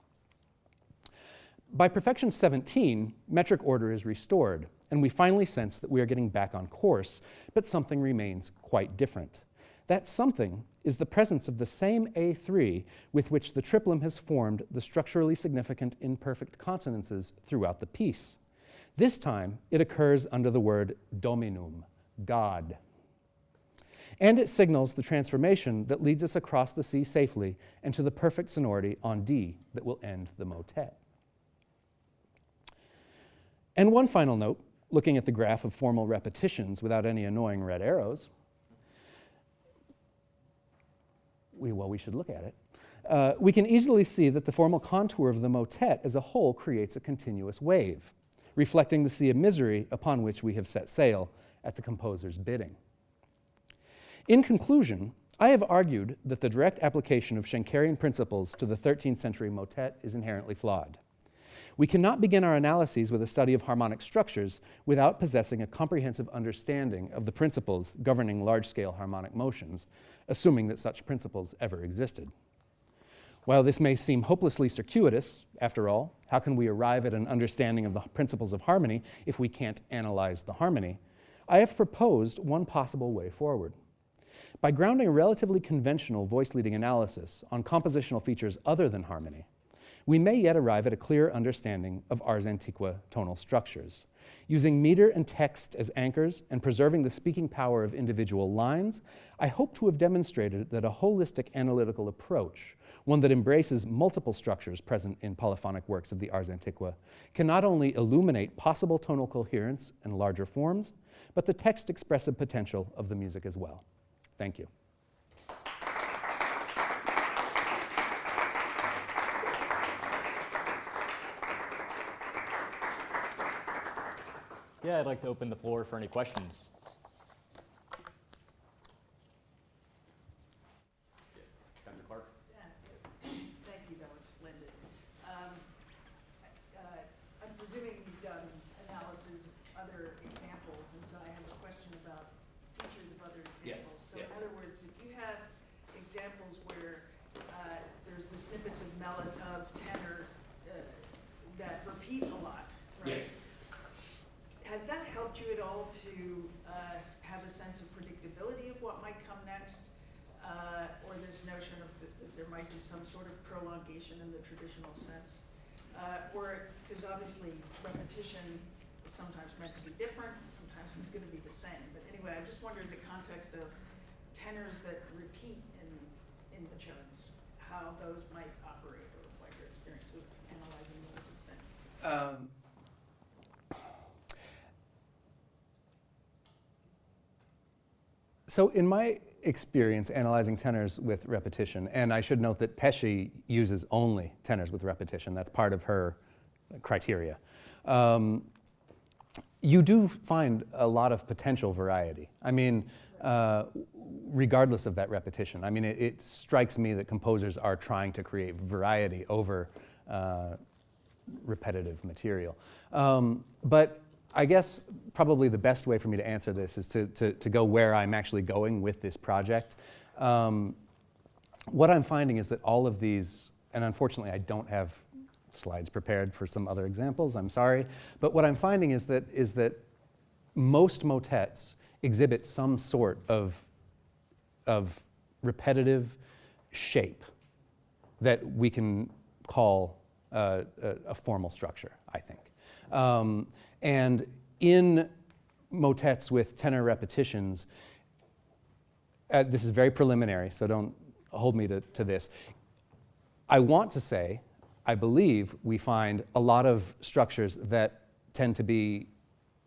S7: By perfection 17, metric order is restored, and we finally sense that we are getting back on course, but something remains quite different. That something is the presence of the same A3 with which the triplum has formed the structurally significant imperfect consonances throughout the piece. This time, it occurs under the word dominum, God. And it signals the transformation that leads us across the C safely and to the perfect sonority on D that will end the motet. And one final note, looking at the graph of formal repetitions without any annoying red arrows, we should look at it. We can easily see that the formal contour of the motet as a whole creates a continuous wave, reflecting the sea of misery upon which we have set sail at the composer's bidding. In conclusion, I have argued that the direct application of Schenkerian principles to the 13th century motet is inherently flawed. We cannot begin our analyses with a study of harmonic structures without possessing a comprehensive understanding of the principles governing large-scale harmonic motions, assuming that such principles ever existed. While this may seem hopelessly circuitous, after all, how can we arrive at an understanding of the principles of harmony if we can't analyze the harmony? I have proposed one possible way forward. By grounding a relatively conventional voice-leading analysis on compositional features other than harmony, we may yet arrive at a clear understanding of ars antiqua tonal structures. Using meter and text as anchors and preserving the speaking power of individual lines, I hope to have demonstrated that a holistic analytical approach, one that embraces multiple structures present in polyphonic works of the ars antiqua, can not only illuminate possible tonal coherence and larger forms, but the text-expressive potential of the music as well. Thank you.
S1: Yeah, I'd like to open the floor for any questions. Dr. Clark.
S5: Thank you, that was splendid. I'm presuming you've done analysis of other examples, and so I have a question about features of other examples. So in other words, if you have examples where there's the snippets of tenors that repeat a lot, right?
S6: Yes.
S5: Has that helped you at all to have a sense of predictability of what might come next, or this notion of that there might be some sort of prolongation in the traditional sense? Or there's obviously repetition is sometimes meant to be different, sometimes it's going to be the same. But anyway, I just wondered in the context of tenors that repeat in the chunks, how those might operate, or what your experience with analyzing those has been.
S7: So in my experience analyzing tenors with repetition, and I should note that Pesce uses only tenors with repetition, that's part of her criteria, you do find a lot of potential variety. I mean, regardless of that repetition. I mean, it strikes me that composers are trying to create variety over repetitive material. But I guess probably the best way for me to answer this is to go where I'm actually going with this project. What I'm finding is that all of these, and unfortunately I don't have slides prepared for some other examples, I'm sorry, but what I'm finding is that most motets exhibit some sort of repetitive shape that we can call a formal structure, I think. And in motets with tenor repetitions, this is very preliminary, so don't hold me to this. I want to say, I believe we find a lot of structures that tend to be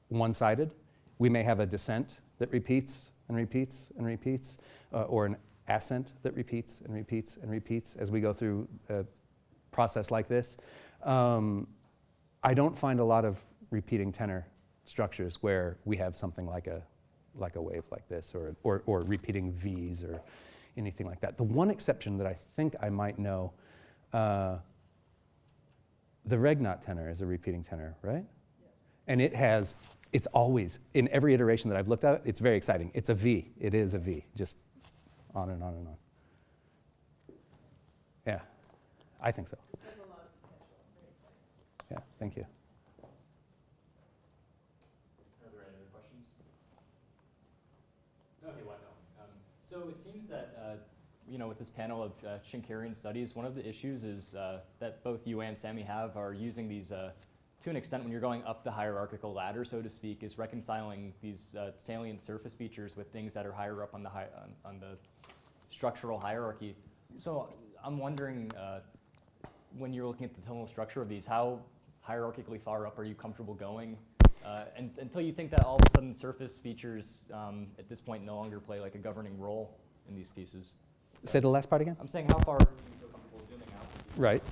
S7: one-sided. We may have a descent that repeats and repeats and repeats, or an ascent that repeats and repeats and repeats as we go through a process like this. I don't find a lot of repeating tenor structures where we have something like a wave like this, or repeating V's or anything like that. The one exception that I think I might know, the Regnat tenor is a repeating tenor, right? Yes. And it's always, in every iteration that I've looked at, it's very exciting. It's a V. It is a V, just on and on and on. Yeah, I think so.
S5: This has a lot of potential. Very exciting.
S7: Yeah, thank you.
S1: Are there any other questions? Okay, well, no. So it seems that, with this panel of Schenkerian studies, one of the issues is that both you and Sammy are using these, to an extent when you're going up the hierarchical ladder, so to speak, is reconciling these salient surface features with things that are higher up on the structural hierarchy. So I'm wondering, when you're looking at the tonal structure of these, how hierarchically far up are you comfortable going? And until you think that all of a sudden surface features at this point no longer play like a governing role in these pieces.
S7: Say the last part again?
S1: I'm saying how far do you feel comfortable zooming out?
S7: Right.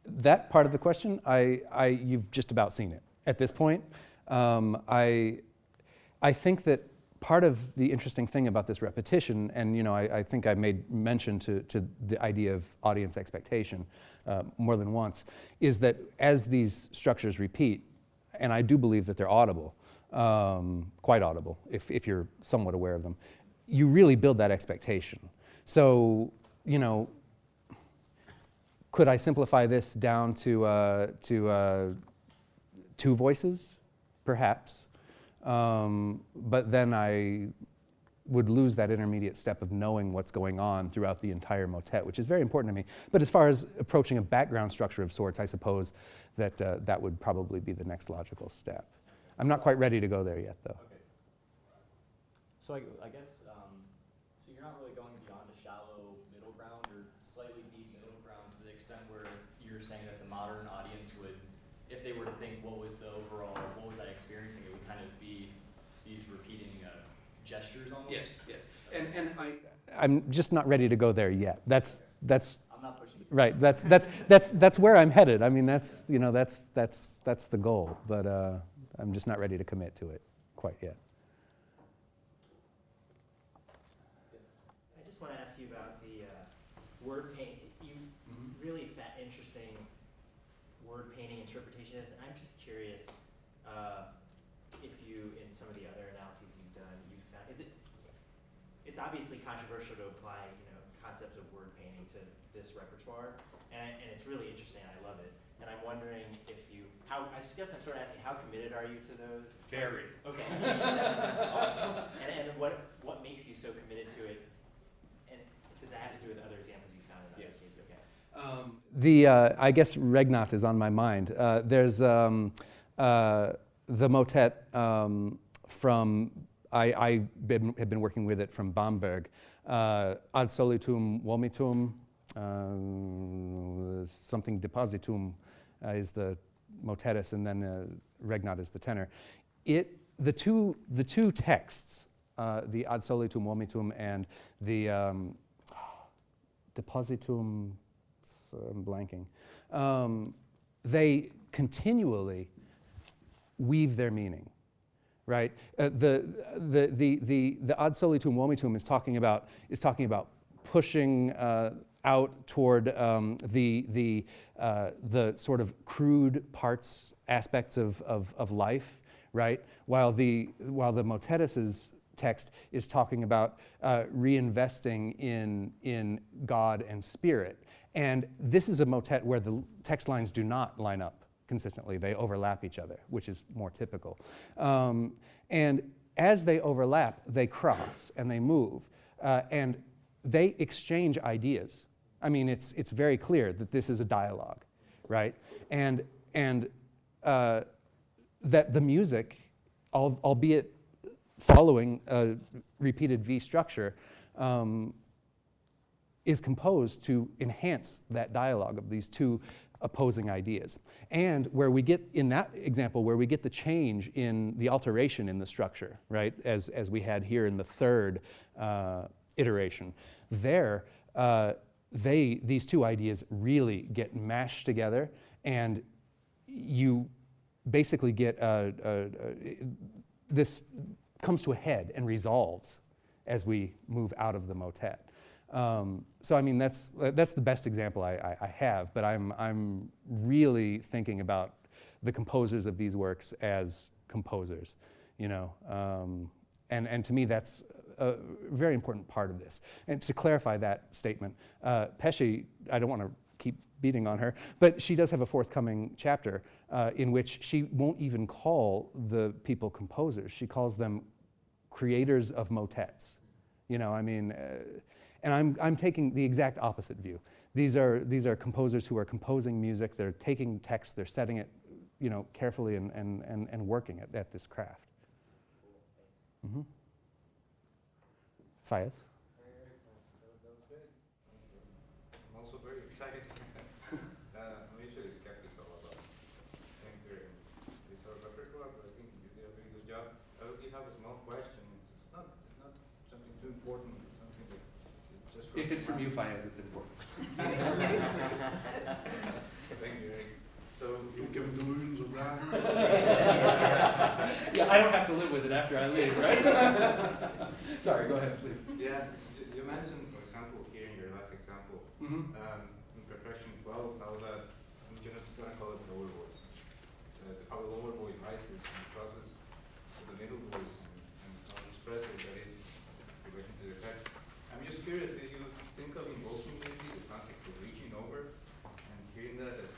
S7: That part of the question, you've just about seen it at this point. I think that part of the interesting thing about this repetition, and I think I made mention to the idea of audience expectation more than once, is that as these structures repeat, and I do believe that they're audible, quite audible, if you're somewhat aware of them, you really build that expectation. So, could I simplify this down to two voices? Perhaps. But then I would lose that intermediate step of knowing what's going on throughout the entire motet, which is very important to me. But as far as approaching a background structure of sorts, I suppose that that would probably be the next logical step. I'm not quite ready to go there yet, though.
S1: Okay. So I guess, so you're not really going beyond a shallow middle ground or slightly deep middle ground to the extent where you're saying that the modern audience would, if they were to think what was I experiencing, it would kind of be these repeating gestures almost?
S6: Yes. And
S7: I'm just not ready to go there yet. That's
S1: I'm not pushing it.
S7: right. That's where I'm headed. I mean, that's the goal. But I'm just not ready to commit to it quite yet.
S8: I just want to ask you about the word paint. You really interesting word painting interpretation is, and I'm just curious if you, in some of the other analyses you've done, you found, it's obviously controversial to apply, concepts of word painting to this repertoire, and it's really interesting, I love it, and I'm wondering if I guess I'm sort of asking, how committed are you to those?
S6: very.
S8: Okay, that's awesome. And what makes you so committed to it? And does that have to do with other examples you found in other cases? Okay.
S7: I guess Regnat is on my mind. There's the motet from, I have been working with it from Bamberg. Ad solitum vomitum, something depositum is the motetus, and then Regnat is the tenor. The two texts, the ad solitum vomitum and the depositum, I'm blanking, they continually weave their meaning, right? The ad solitum vomitum is talking about pushing out toward the sort of crude parts aspects of life, right? While the motetus's text is talking about reinvesting in God and spirit. And this is a motet where the text lines do not line up consistently. They overlap each other, which is more typical. And as they overlap, they cross and they move. And they exchange ideas. I mean, it's very clear that this is a dialogue, right? And that the music, albeit following a repeated V structure, is composed to enhance that dialogue of these two opposing ideas. And where we get, in that example, where we get the change in the alteration in the structure, right, as we had here in the third iteration, there, these two ideas really get mashed together, and you basically get this comes to a head and resolves as we move out of the motet. So I mean, that's the best example I have, but I'm really thinking about the composers of these works as composers, you know, and to me that's a very important part of this. And to clarify that statement, Pesce, I don't want to keep beating on her, but she does have a forthcoming chapter in which she won't even call the people composers. She calls them creators of motets. You know, I mean, and I'm taking the exact opposite view. These are composers who are composing music. They're taking text, they're setting it, you know, carefully and working at this craft. Mm-hmm. Fayez?
S9: I'm also very excited. I'm usually skeptical about Schenker and this sort of repertoire, but I think you did a very good job. I only have a small question. It's not something too important, something that just...
S7: If it's from you, Fayez, it's important.
S9: Thank you, Eric. So
S4: Don't give him delusions of grandeur.
S7: Yeah, I don't have to live with it after I leave, right? Sorry, go ahead, please.
S9: yeah, you mentioned, for example, here in your last example,
S7: Mm-hmm.
S9: in perfection 12, how that, I'm just going to call it lower voice. How the lower voice rises and crosses to the middle voice and how expressive that is in relation to the text. I'm just curious, do you think of invoking maybe the concept of reaching over and hearing that as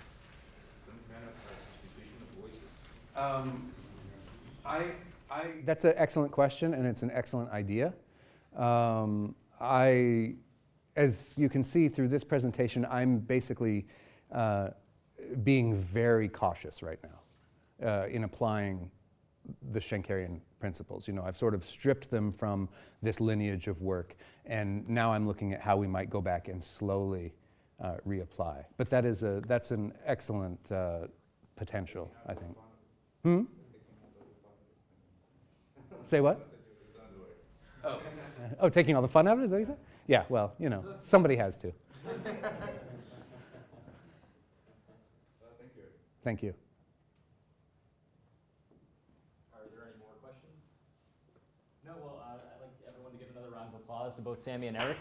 S9: some kind of substitution of voices?
S7: That's an excellent question, and it's an excellent idea. As you can see through this presentation, I'm basically being very cautious right now in applying the Schenkerian principles. You know, I've sort of stripped them from this lineage of work, and now I'm looking at how we might go back and slowly reapply. But that's an excellent potential, I think. Hmm? Say what? Oh, taking all the fun out of it, is that what you said? Yeah, well, you know, somebody has to.
S9: Thank you.
S7: Thank you.
S1: Are there any more questions? No, well, I'd like everyone to give another round of applause to both Sammy and Eric.